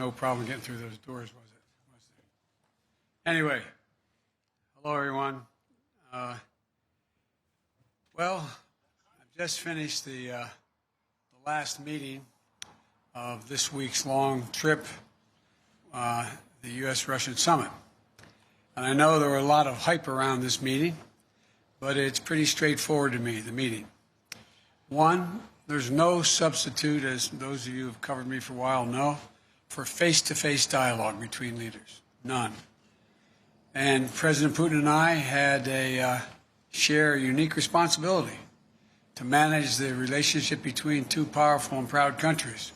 no problem getting through those doors, was it? Anyway, hello everyone. Well, I've just finished the last meeting of this week's long trip, the U.S.-Russian summit. And I know there were a lot of hype around this meeting, but it's pretty straightforward to me, the meeting. One, there's no substitute, as those of you who have covered me for a while know, for face-to-face dialogue between leaders. None. And President Putin and I had share a unique responsibility to manage the relationship between two powerful and proud countries.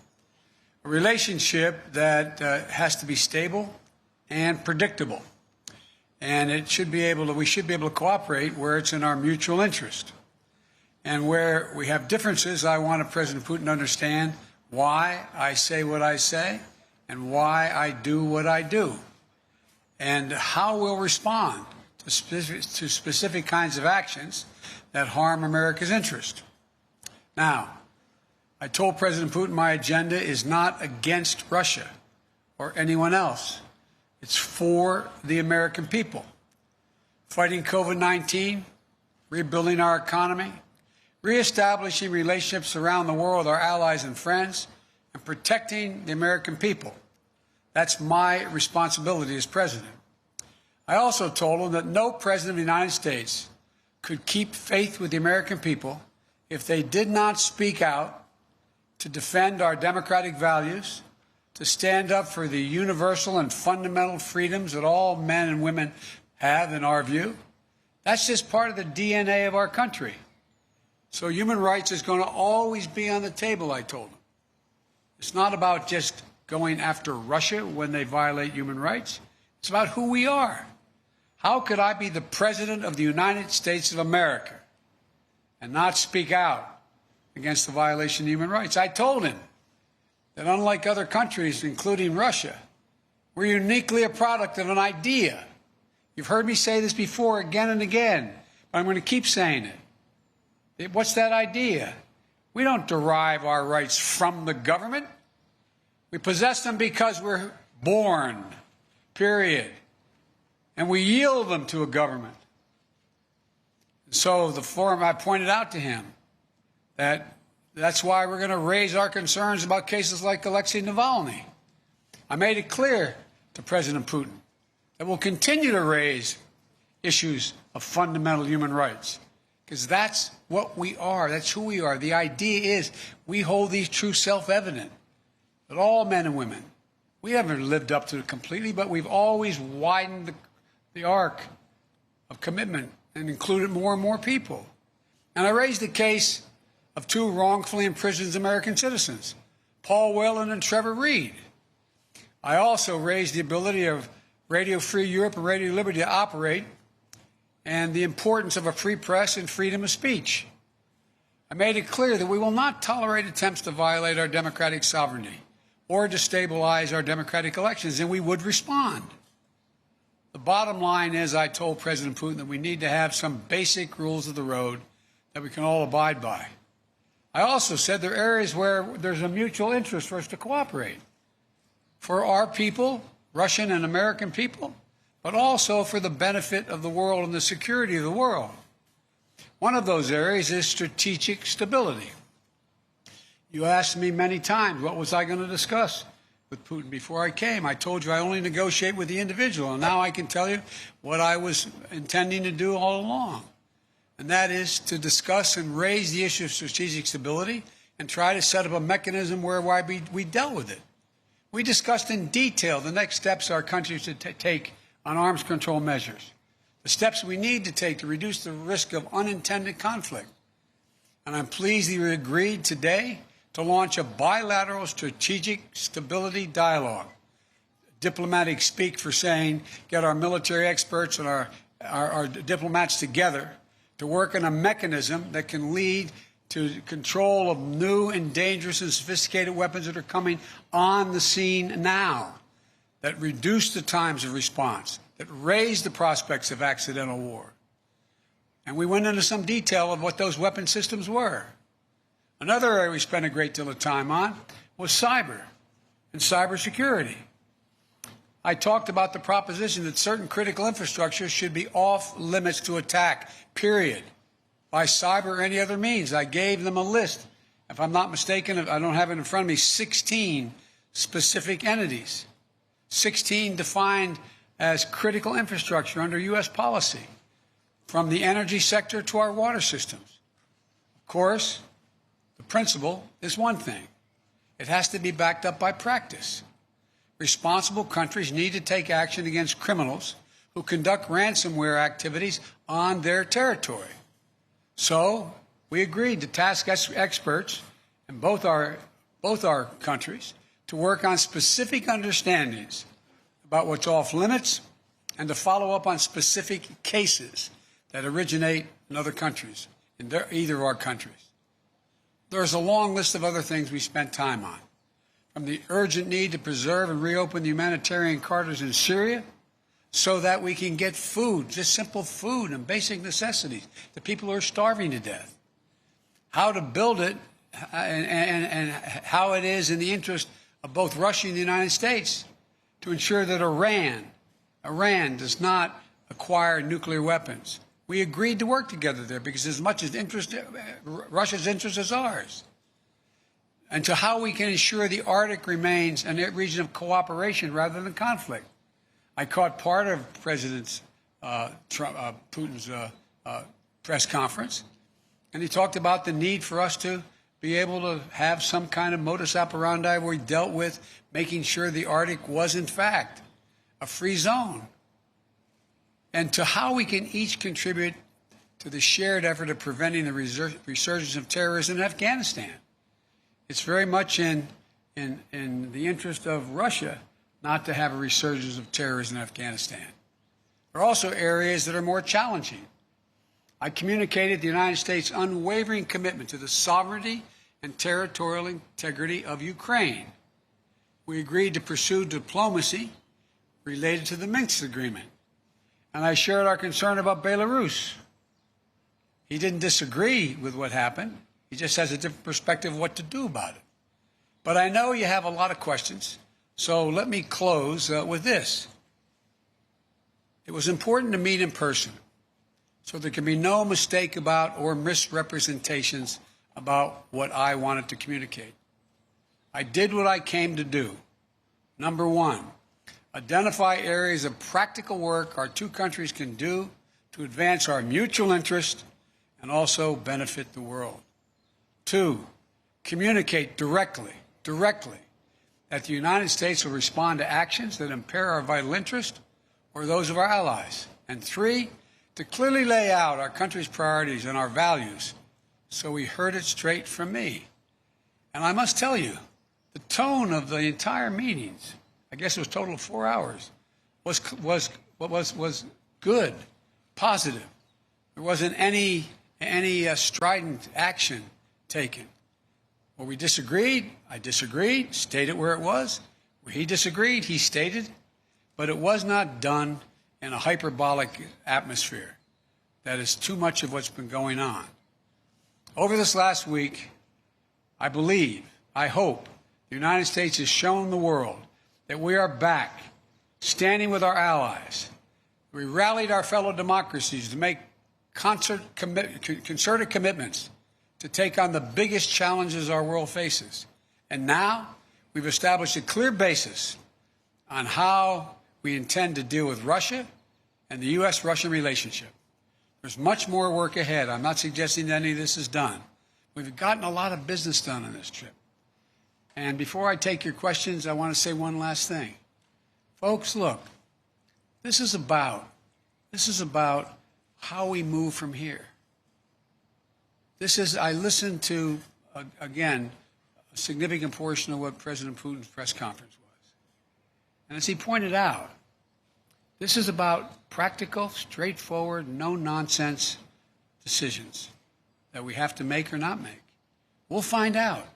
A relationship that has to be stable and predictable. And we should be able to cooperate where it's in our mutual interest. And where we have differences, I want President Putin to understand why I say what I say and why I do what I do, and how we'll respond to specific kinds of actions that harm America's interest. Now, I told President Putin my agenda is not against Russia or anyone else. It's for the American people. Fighting COVID-19, rebuilding our economy, reestablishing relationships around the world with our allies and friends, and protecting the American people. That's my responsibility as president. I also told him that no president of the United States could keep faith with the American people if they did not speak out to defend our democratic values, to stand up for the universal and fundamental freedoms that all men and women have, in our view. That's just part of the DNA of our country. So human rights is going to always be on the table, I told him. It's not about just going after Russia when they violate human rights. It's about who we are. How could I be the President of the United States of America and not speak out against the violation of human rights? I told him that unlike other countries, including Russia, we're uniquely a product of an idea. You've heard me say this before again and again, but I'm going to keep saying it. What's that idea? We don't derive our rights from the government. We possess them because we're born, period. And we yield them to a government. So the forum, I pointed out to him that that's why we're going to raise our concerns about cases like Alexei Navalny. I made it clear to President Putin that we'll continue to raise issues of fundamental human rights, because that's what we are. That's who we are. The idea is we hold these truths self-evident, that all men and women, we haven't lived up to it completely, but we've always widened the arc of commitment and included more and more people. And I raised the case of two wrongfully imprisoned American citizens, Paul Whelan and Trevor Reed. I also raised the ability of Radio Free Europe and Radio Liberty to operate and the importance of a free press and freedom of speech. I made it clear that we will not tolerate attempts to violate our democratic sovereignty or destabilize our democratic elections, and we would respond. The bottom line is, I told President Putin that we need to have some basic rules of the road that we can all abide by. I also said there are areas where there's a mutual interest for us to cooperate. For our people, Russian and American people, but also for the benefit of the world and the security of the world. One of those areas is strategic stability. You asked me many times, what was I going to discuss with Putin before I came? I told you I only negotiate with the individual, and now I can tell you what I was intending to do all along. And that is to discuss and raise the issue of strategic stability and try to set up a mechanism whereby we dealt with it. We discussed in detail the next steps our country should take on arms control measures, the steps we need to take to reduce the risk of unintended conflict. And I'm pleased that you agreed today to launch a bilateral strategic stability dialogue. Diplomatic speak for saying, get our military experts and our diplomats together to work on a mechanism that can lead to control of new and dangerous and sophisticated weapons that are coming on the scene now, that reduce the times of response, that raise the prospects of accidental war. And we went into some detail of what those weapon systems were. Another area we spent a great deal of time on was cyber and cybersecurity. I talked about the proposition that certain critical infrastructure should be off limits to attack, period, by cyber or any other means. I gave them a list. If I'm not mistaken, I don't have it in front of me, 16 specific entities, 16 defined as critical infrastructure under U.S. policy, from the energy sector to our water systems. Of course, the principle is one thing. It has to be backed up by practice. Responsible countries need to take action against criminals who conduct ransomware activities on their territory. So we agreed to task experts in both our countries to work on specific understandings about what's off limits and to follow up on specific cases that originate in other countries, in either of our countries. There's a long list of other things we spent time on, from the urgent need to preserve and reopen the humanitarian corridors in Syria so that we can get food, just simple food and basic necessities, to people who are starving to death. How to build it and how it is in the interest of both Russia and the United States to ensure that Iran does not acquire nuclear weapons. We agreed to work together there because as much as Russia's interest is ours. And to how we can ensure the Arctic remains a region of cooperation rather than conflict. I caught part of President Putin's press conference, and he talked about the need for us to be able to have some kind of modus operandi where we dealt with making sure the Arctic was, in fact, a free zone. And to how we can each contribute to the shared effort of preventing the resurgence of terrorism in Afghanistan. It's very much in the interest of Russia not to have a resurgence of terrorism in Afghanistan. There are also areas that are more challenging. I communicated the United States' unwavering commitment to the sovereignty and territorial integrity of Ukraine. We agreed to pursue diplomacy related to the Minsk agreement. And I shared our concern about Belarus. He didn't disagree with what happened. He just has a different perspective of what to do about it. But I know you have a lot of questions, so let me close with this. It was important to meet in person, so there can be no mistake about or misrepresentations about what I wanted to communicate. I did what I came to do. Number one, identify areas of practical work our two countries can do to advance our mutual interest and also benefit the world. Two, communicate directly that the United States will respond to actions that impair our vital interest or those of our allies. And three, to clearly lay out our country's priorities and our values so we heard it straight from me. And I must tell you, the tone of the entire meetings, I guess it was a total of 4 hours, was good, positive. There wasn't any strident action taken. Where we disagreed, I disagreed, stated where it was. Where he disagreed, he stated. But it was not done in a hyperbolic atmosphere. That is too much of what's been going on. Over this last week, I believe, I hope, the United States has shown the world that we are back, standing with our allies. We rallied our fellow democracies to make concerted commitments to take on the biggest challenges our world faces. And now we've established a clear basis on how we intend to deal with Russia and the U.S.-Russian relationship. There's much more work ahead. I'm not suggesting that any of this is done. We've gotten a lot of business done on this trip. And before I take your questions, I want to say one last thing. Folks, look, this is about how we move from here. I listened to, again, a significant portion of what President Putin's press conference was. And as he pointed out, this is about practical, straightforward, no-nonsense decisions that we have to make or not make. We'll find out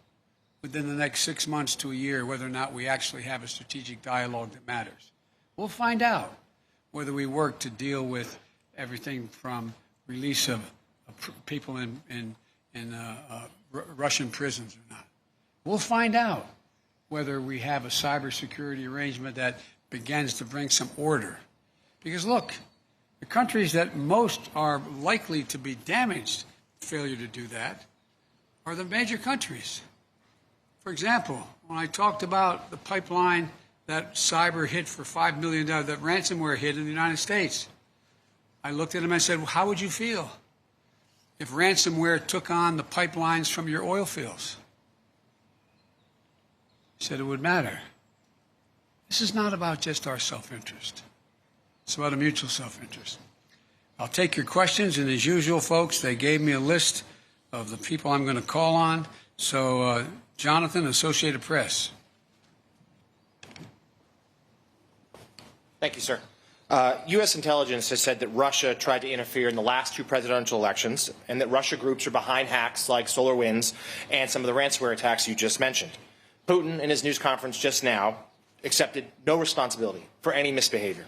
within the next 6 months to a year whether or not we actually have a strategic dialogue that matters. We'll find out whether we work to deal with everything from release of people in Russian prisons or not. We'll find out whether we have a cybersecurity arrangement that begins to bring some order. Because look, the countries that most are likely to be damaged, failure to do that, are the major countries. For example, when I talked about the pipeline that cyber hit for $5 million, that ransomware hit in the United States, I looked at him and I said, well, how would you feel if ransomware took on the pipelines from your oil fields? He said it would matter. This is not about just our self-interest. It's about a mutual self-interest. I'll take your questions, and as usual, folks, they gave me a list of the people I'm going to call on. So, Jonathan, Associated Press. Thank you, sir. U.S. intelligence has said that Russia tried to interfere in the last two presidential elections and that Russia groups are behind hacks like SolarWinds and some of the ransomware attacks you just mentioned. Putin, in his news conference just now, accepted no responsibility for any misbehavior.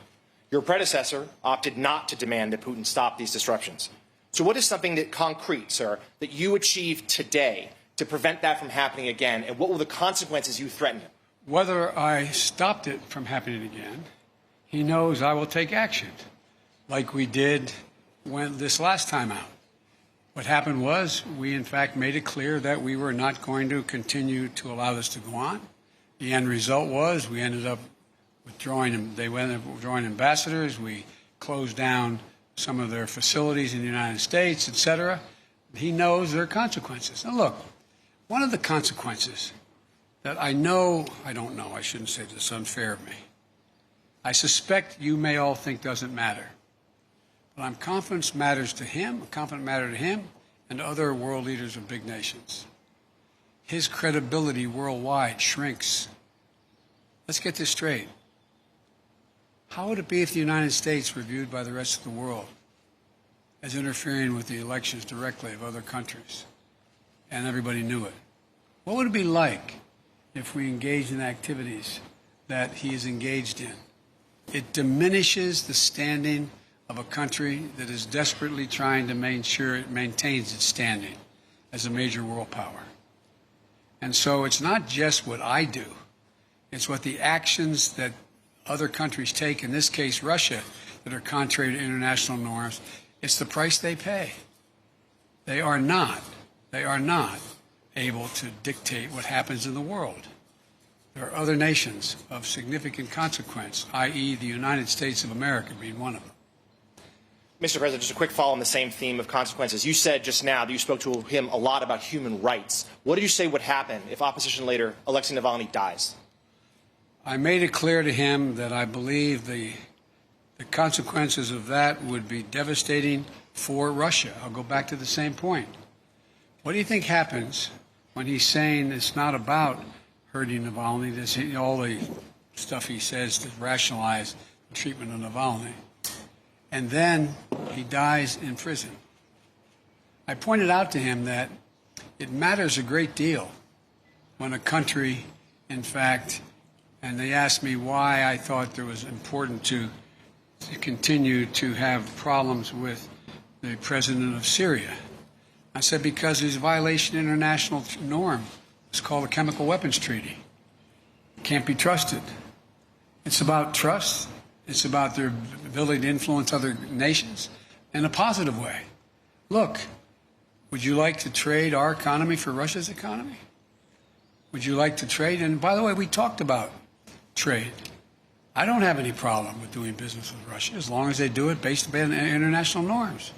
Your predecessor opted not to demand that Putin stop these disruptions. So what is something that concrete, sir, that you achieved today to prevent that from happening again, and what will the consequences you threaten him? Whether I stopped it from happening again, he knows I will take action, like we did when this last time out. What happened was we, in fact, made it clear that we were not going to continue to allow this to go on. The end result was we ended up withdrawing, they ended up withdrawing ambassadors. We closed down some of their facilities in the United States, et cetera. He knows there are consequences. Now, look, one of the consequences that I don't know, I shouldn't say this, unfair of me. I suspect you may all think doesn't matter. But I'm confident matters to him, I'm confident matter to him and to other world leaders of big nations. His credibility worldwide shrinks. Let's get this straight. How would it be if the United States were viewed by the rest of the world as interfering with the elections directly of other countries and everybody knew it? What would it be like if we engaged in activities that he is engaged in? It diminishes the standing of a country that is desperately trying to make sure it maintains its standing as a major world power. And so it's not just what I do, it's what the actions that other countries take, in this case Russia, that are contrary to international norms. It's the price they pay. They are not able to dictate what happens in the world. There are other nations of significant consequence, i.e. the United States of America being one of them. Mr. President, just a quick follow on the same theme of consequences. You said just now that you spoke to him a lot about human rights. What did you say would happen if opposition leader Alexei Navalny dies? I made it clear to him that I believe the consequences of that would be devastating for Russia. I'll go back to the same point. What do you think happens when he's saying it's not about hurting Navalny, all the stuff he says to rationalize the treatment of Navalny, and then he dies in prison? I pointed out to him that it matters a great deal when a country, in fact, and they asked me why I thought it was important to continue to have problems with the president of Syria. I said because there's a violation of international norm. It's called the Chemical Weapons Treaty. It can't be trusted. It's about trust. It's about their ability to influence other nations in a positive way. Look, would you like to trade our economy for Russia's economy? Would you like to trade? And by the way, we talked about trade. I don't have any problem with doing business with Russia as long as they do it based on international norms.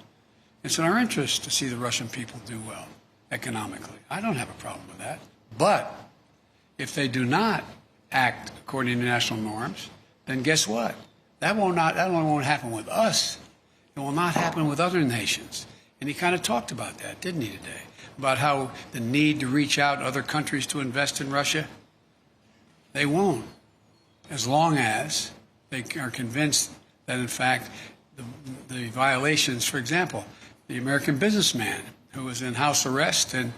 It's in our interest to see the Russian people do well economically. I don't have a problem with that. But if they do not act according to international norms, then guess what? That only won't happen with us. It will not happen with other nations. And he kind of talked about that, didn't he, today? About how the need to reach out to other countries to invest in Russia. They won't, as long as they are convinced that, in fact, the violations, for example, the American businessman who was in house arrest, and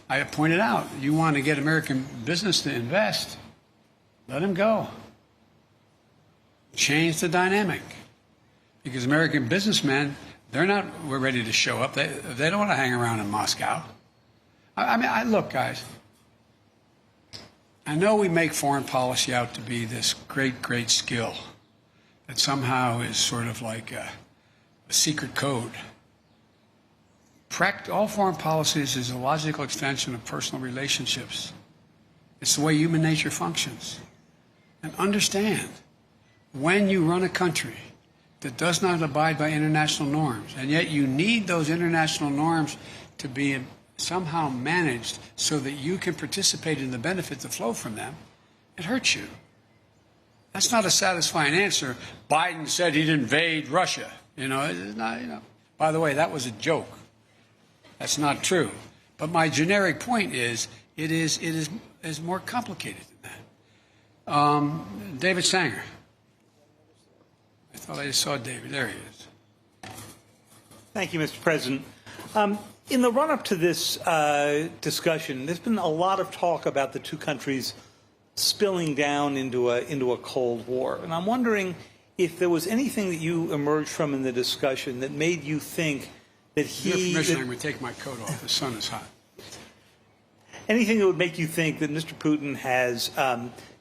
I pointed out, you want to get American business to invest, let him go. Change the dynamic. Because American businessmen, we're ready to show up. They don't want to hang around in Moscow. Look, guys, I know we make foreign policy out to be this great, great skill that somehow is sort of like a secret code. All foreign policies is a logical extension of personal relationships. It's the way human nature functions. And understand, when you run a country that does not abide by international norms, and yet you need those international norms to be somehow managed so that you can participate in the benefits that flow from them, it hurts you. That's not a satisfying answer. Biden said he'd invade Russia. It's not, By the way, that was a joke. That's not true. But my generic point is, it is more complicated than that. David Sanger. I thought I just saw David. There he is. Thank you, Mr. President. In the run-up to this discussion, there's been a lot of talk about the two countries spilling down into a Cold War. And I'm wondering if there was anything that you emerged from in the discussion that made you think that With your permission, I'm going to take my coat off. The sun is hot. Anything that would make you think that Mr. Putin has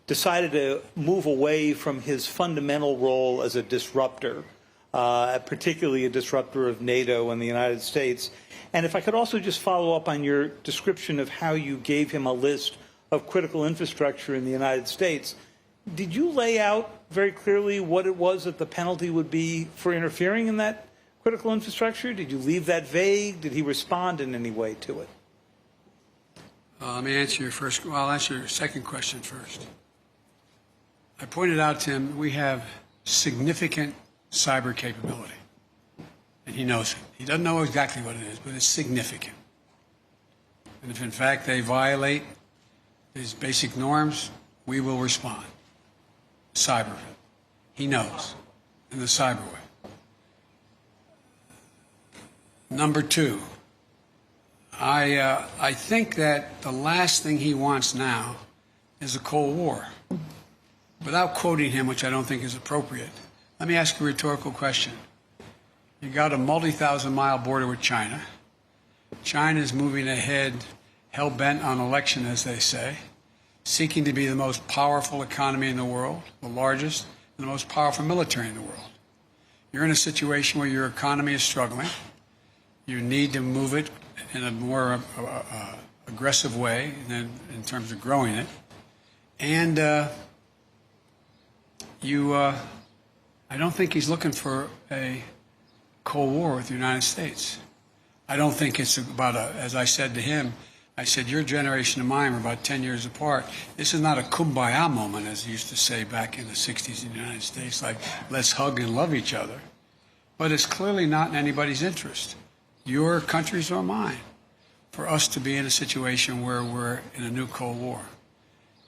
decided to move away from his fundamental role as a disruptor, particularly a disruptor of NATO and the United States. And if I could also just follow up on your description of how you gave him a list of critical infrastructure in the United States, did you lay out very clearly what it was that the penalty would be for interfering in that critical infrastructure? Did you leave that vague? Did he respond in any way to it? Let me answer your first. Well, I'll answer your second question first. I pointed out to him we have significant cyber capability, and he knows it. He doesn't know exactly what it is, but it's significant. And if, in fact, they violate these basic norms, we will respond. Cyber. He knows, in the cyber way. Number two, I think that the last thing he wants now is a Cold War. Without quoting him, which I don't think is appropriate, let me ask you a rhetorical question. You got a multi-thousand-mile border with China. China is moving ahead, hell-bent on election, as they say, seeking to be the most powerful economy in the world, the largest, and the most powerful military in the world. You're in a situation where your economy is struggling. You need to move it in a more aggressive way than in terms of growing it. And I don't think he's looking for a Cold War with the United States. I don't think it's about as I said to him, I said, your generation and mine are about 10 years apart. This is not a kumbaya moment, as they used to say back in the 60s in the United States, like, let's hug and love each other. But it's clearly not in anybody's interest, your country's or mine, for us to be in a situation where we're in a new Cold War.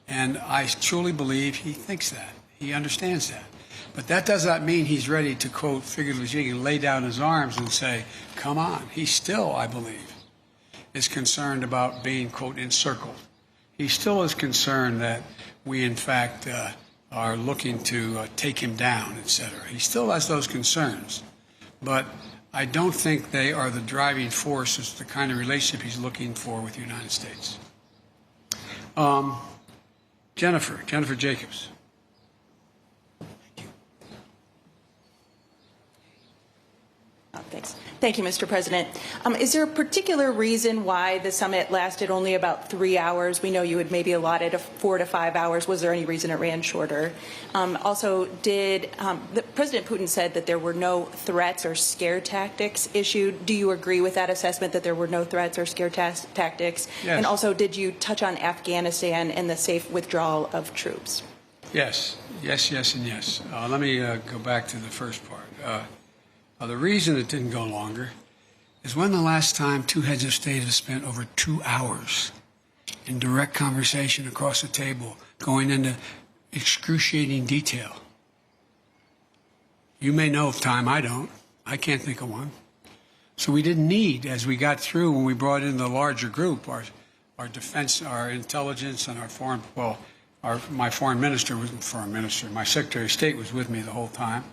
And I truly believe he thinks that. He understands that. But that does not mean he's ready to, quote, figuratively speaking, lay down his arms and say, come on. He still, I believe, is concerned about being, quote, encircled. He still is concerned that we, in fact, are looking to take him down, et cetera. He still has those concerns. But I don't think they are the driving force as the kind of relationship he's looking for with the United States. Jennifer Jacobs. Thanks. Thank you, Mr. President. Is there a particular reason why the summit lasted only about 3 hours? We know you had maybe allotted 4 to 5 hours. Was there any reason it ran shorter? Also, President Putin said that there were no threats or scare tactics issued. Do you agree with that assessment, that there were no threats or scare tactics? Yes. And also, did you touch on Afghanistan and the safe withdrawal of troops? Yes, and yes. Let me go back to the first part. The reason it didn't go longer is when the last time two heads of state have spent over 2 hours in direct conversation across the table, going into excruciating detail. You may know of time, I don't. I can't think of one. So we didn't need, as we got through when we brought in the larger group, our defense, our intelligence, and our foreign, my foreign minister wasn't foreign minister, my Secretary of State was with me the whole time.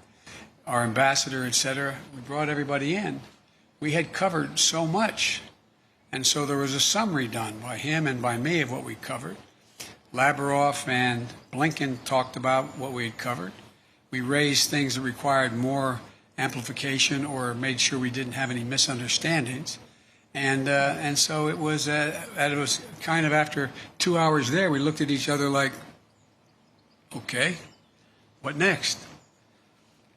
Our ambassador, et cetera, we brought everybody in. We had covered so much. And so there was a summary done by him and by me of what we covered. Lavrov and Blinken talked about what we had covered. We raised things that required more amplification or made sure we didn't have any misunderstandings. And so it was kind of after 2 hours there, we looked at each other like, okay, what next?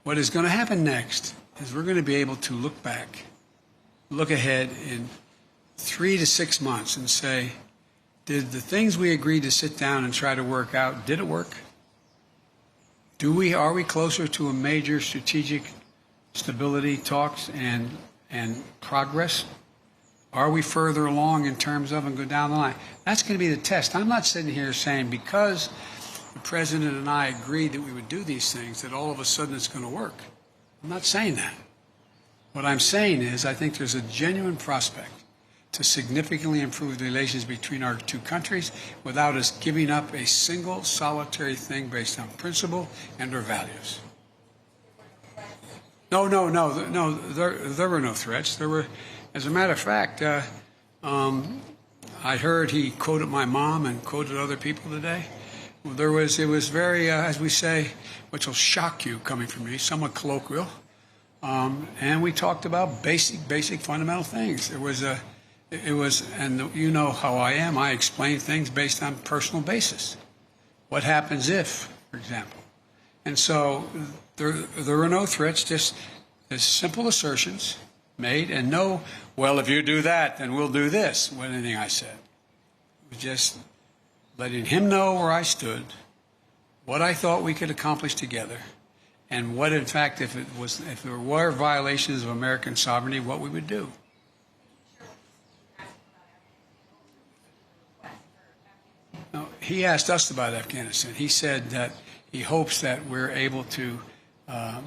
What is going to happen next is we're going to be able to look back, look ahead in 3 to 6 months and say, did the things we agreed to sit down and try to work out, did it work? Are we closer to a major strategic stability talks and progress? Are we further along in terms of and go down the line? That's going to be the test. I'm not sitting here saying because the President and I agreed that we would do these things that all of a sudden it's going to work. I'm not saying that. What I'm saying is I think there's a genuine prospect to significantly improve the relations between our two countries without us giving up a single solitary thing based on principle and our values. No, there were no threats. There were, as a matter of fact, I heard he quoted my mom and quoted other people today. It was very, as we say, which will shock you coming from me, somewhat colloquial. And we talked about basic fundamental things. And you know how I am. I explain things based on personal basis. What happens if, for example? And so there were no threats, just as simple assertions made, and no, well, if you do that, then we'll do this, with anything I said. It was just letting him know where I stood, what I thought we could accomplish together, and what, in fact, if there were violations of American sovereignty, what we would do. No, he asked us about Afghanistan. He said that he hopes that we're able to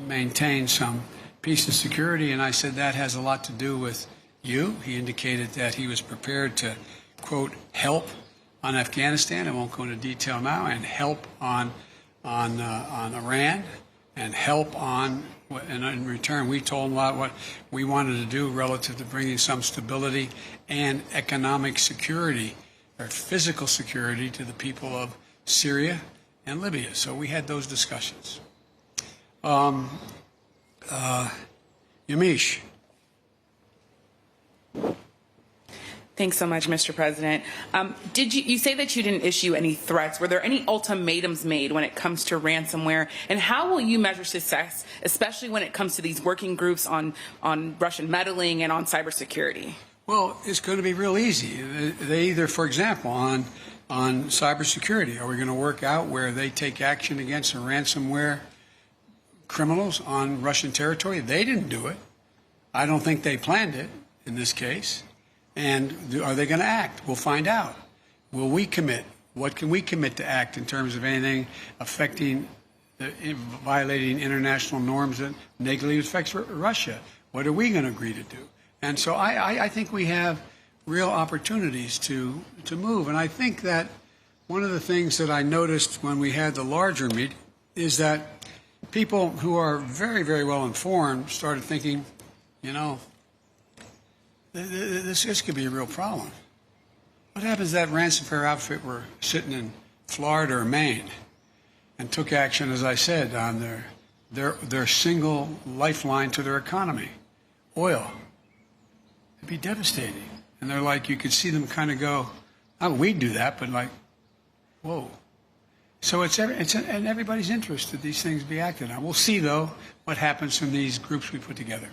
maintain some peace and security, and I said that has a lot to do with you. He indicated that he was prepared to, quote, help on Afghanistan. I won't go into detail now, and help on Iran, and help on, and in return, we told him about what we wanted to do relative to bringing some stability and economic security or physical security to the people of Syria and Libya. So we had those discussions. Yamiche. Thanks so much, Mr. President. Did you say that you didn't issue any threats? Were there any ultimatums made when it comes to ransomware? And how will you measure success, especially when it comes to these working groups on Russian meddling and on cybersecurity? Well, it's going to be real easy. They either, for example, on cybersecurity, are we going to work out where they take action against the ransomware criminals on Russian territory? They didn't do it. I don't think they planned it in this case. And are they going to act? We'll find out. Will we commit? What can we commit to act in terms of anything affecting, violating international norms that negatively affects Russia? What are we going to agree to do? And so I think we have real opportunities to move. And I think that one of the things that I noticed when we had the larger meeting is that people who are very, very well informed started thinking, you know, this could be a real problem. What happens if that ransomware outfit were sitting in Florida or Maine and took action, as I said, on their single lifeline to their economy, oil? It'd be devastating. And they're like, you could see them kind of go, oh, we'd do that, but like, whoa. So it's in everybody's interest that these things be acted on. We'll see, though, what happens from these groups we put together.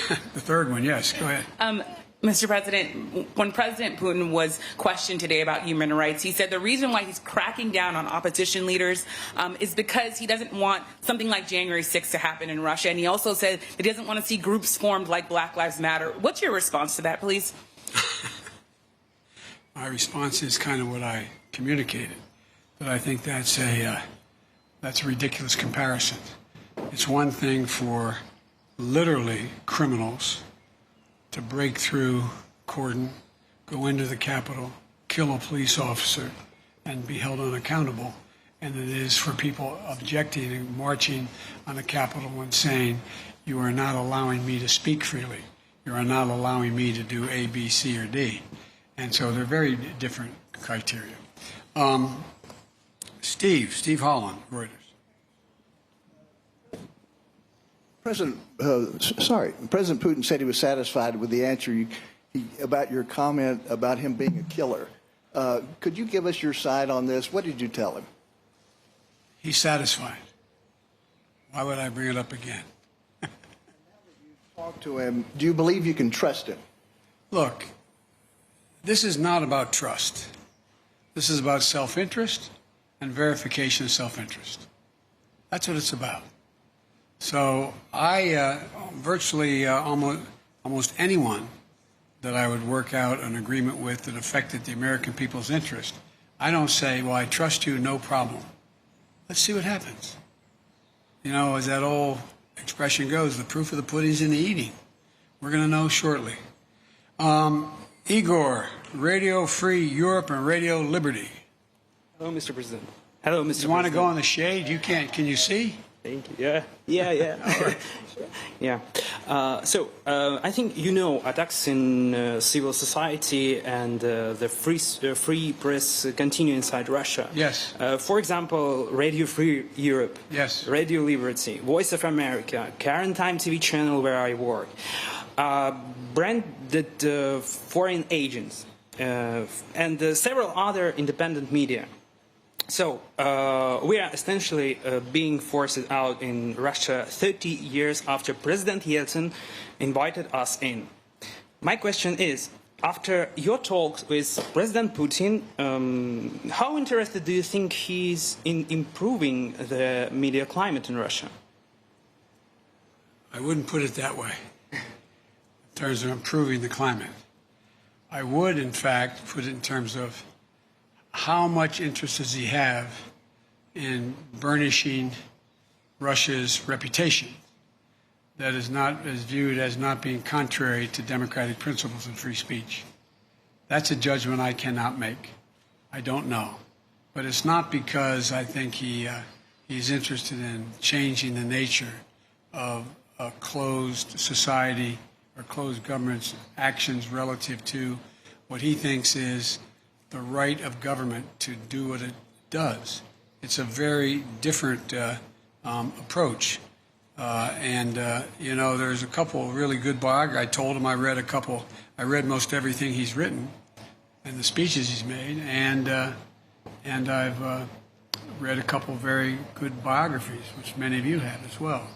The third one, yes, go ahead. Mr. President, when President Putin was questioned today about human rights, he said the reason why he's cracking down on opposition leaders is because he doesn't want something like January 6th to happen in Russia. And he also said that he doesn't want to see groups formed like Black Lives Matter. What's your response to that, please? My response is kind of what I communicated, but I think that's a ridiculous comparison. It's one thing for literally criminals to break through cordon, go into the Capitol, kill a police officer, and be held unaccountable. And it is for people objecting and marching on the Capitol and saying, you are not allowing me to speak freely. You are not allowing me to do A, B, C, or D. And so they're very different criteria. Steve Holland, Reuters. President Putin said he was satisfied with the answer about your comment about him being a killer. Could you give us your side on this? What did you tell him? He's satisfied. Why would I bring it up again? Talk to him. Do you believe you can trust him? Look, this is not about trust. This is about self-interest and verification of self-interest. That's what it's about. So I virtually almost anyone that I would work out an agreement with that affected the American people's interest, I don't say, well, I trust you, no problem. Let's see what happens. You know, as that old expression goes, the proof of the pudding's in the eating. We're going to know shortly. Igor, Radio Free Europe and Radio Liberty. Hello, Mr. President. Hello, Mr. President. You want to go in the shade? You can't. Can you see? Thank you. Yeah. All right. Yeah. I think you know attacks in civil society and the free press continue inside Russia. Yes. For example, Radio Free Europe. Yes. Radio Liberty, Voice of America, Current Time TV channel where I work, branded foreign agents, and several other independent media. So we are essentially being forced out in Russia 30 years after President Yeltsin invited us in. My question is, after your talks with President Putin, how interested do you think he is in improving the media climate in Russia? I wouldn't put it that way, in terms of improving the climate. I would, in fact, put it in terms of how much interest does he have in burnishing Russia's reputation that is viewed as not being contrary to democratic principles and free speech. That's a judgment I cannot make. I don't know. But it's not because I think he's interested in changing the nature of a closed society or closed government's actions relative to what he thinks is the right of government to do what it does. It's a very different approach. You know, there's a couple really good biographies. I told him I read most everything he's written and the speeches he's made, and I've read a couple very good biographies, which many of you have as well.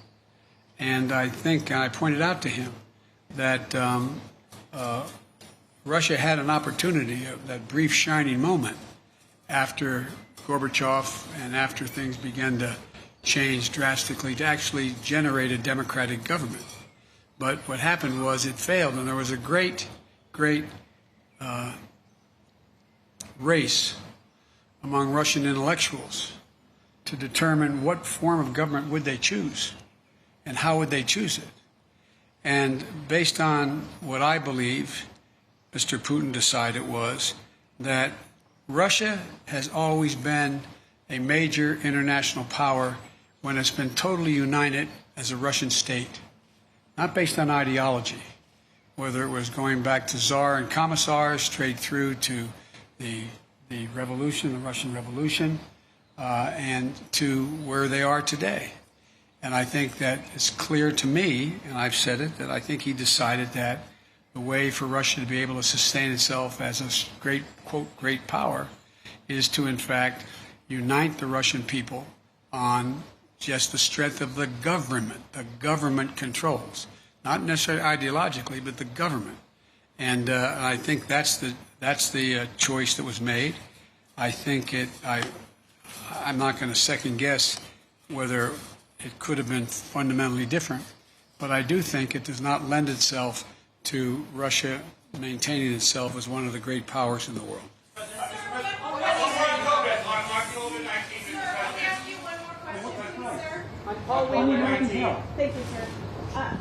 And I think I pointed out to him that Russia had an opportunity, that brief shining moment after Gorbachev and after things began to change drastically, to actually generate a democratic government. But what happened was it failed, and there was a great race among Russian intellectuals to determine what form of government would they choose and how would they choose it. And based on what I believe Mr. Putin decided was that Russia has always been a major international power when it's been totally united as a Russian state, not based on ideology, whether it was going back to Tsar and Commissars straight through to the revolution, the Russian Revolution, and to where they are today. And I think that it's clear to me, and I've said it, that I think he decided that the way for Russia to be able to sustain itself as a great, quote, great power is to, in fact, unite the Russian people on just the strength of the government. The government controls, not necessarily ideologically, but the government. And I think that's the choice that was made. I think I'm not going to second guess whether it could have been fundamentally different, but I do think it does not lend itself to Russia maintaining itself as one of the great powers in the world. Thank you, sir.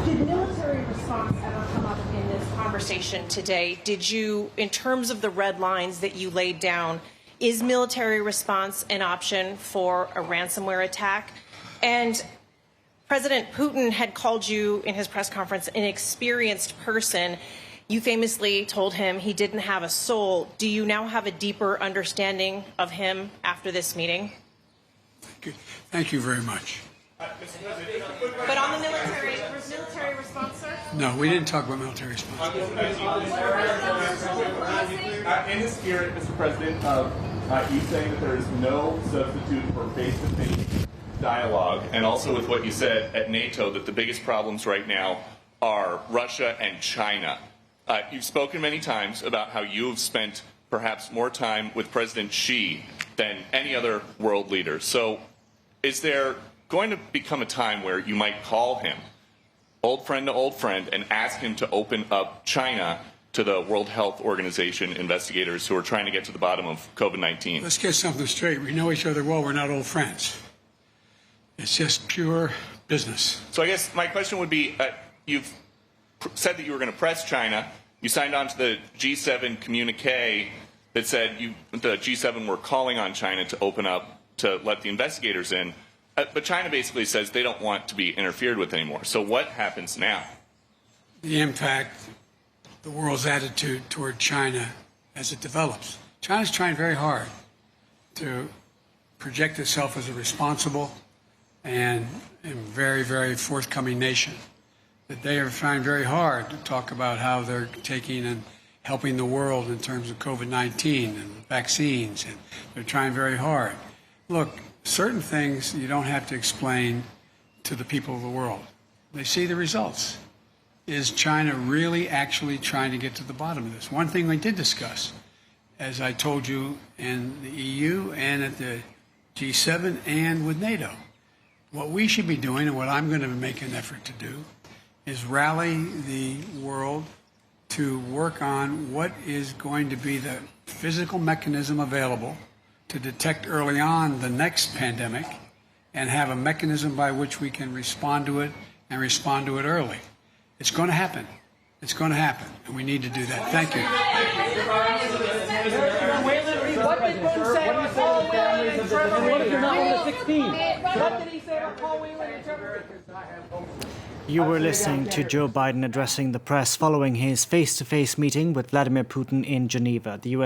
Did military response ever come up in this conversation today? Did you, in terms of the red lines that you laid down, is military response an option for a ransomware attack? And President Putin had called you in his press conference an experienced person, You famously told him he didn't have a soul. Do you now have a deeper understanding of him after this meeting? Thank you very much. But on the military response, sir? No, we didn't talk about military response. In the spirit, Mr. President, of you saying that there is no substitute for face-to-face dialogue, and also with what you said at NATO, that the biggest problems right now are Russia and China. You've spoken many times about how you have spent perhaps more time with President Xi than any other world leader. So is there going to become a time where you might call him, old friend to old friend, and ask him to open up China to the World Health Organization investigators who are trying to get to the bottom of COVID-19? Let's get something straight. We know each other well. We're not old friends. It's just pure business. So I guess my question would be, you've said that you were going to press China. You signed on to the G7 communique that said the G7 were calling on China to open up, to let the investigators in. But China basically says they don't want to be interfered with anymore. So what happens now? The impact, the world's attitude toward China as it develops. China's trying very hard to project itself as a responsible and very, very forthcoming nation. That they are trying very hard to talk about how they're taking and helping the world in terms of COVID-19 and vaccines, and they're trying very hard. Look, certain things you don't have to explain to the people of the world. They see the results. Is China really actually trying to get to the bottom of this? One thing we did discuss, as I told you in the EU and at the G7 and with NATO, what we should be doing and what I'm going to make an effort to do is rally the world to work on what is going to be the physical mechanism available to detect early on the next pandemic and have a mechanism by which we can respond to it and respond to it early. It's going to happen. It's going to happen, and we need to do that. Thank you. What did Putin say about Paul Whelan and Trevor What if you're not on the 16? What did he say about Paul Whelan and Trevor You were listening to Joe Biden addressing the press following his face-to-face meeting with Vladimir Putin in Geneva. The U.S.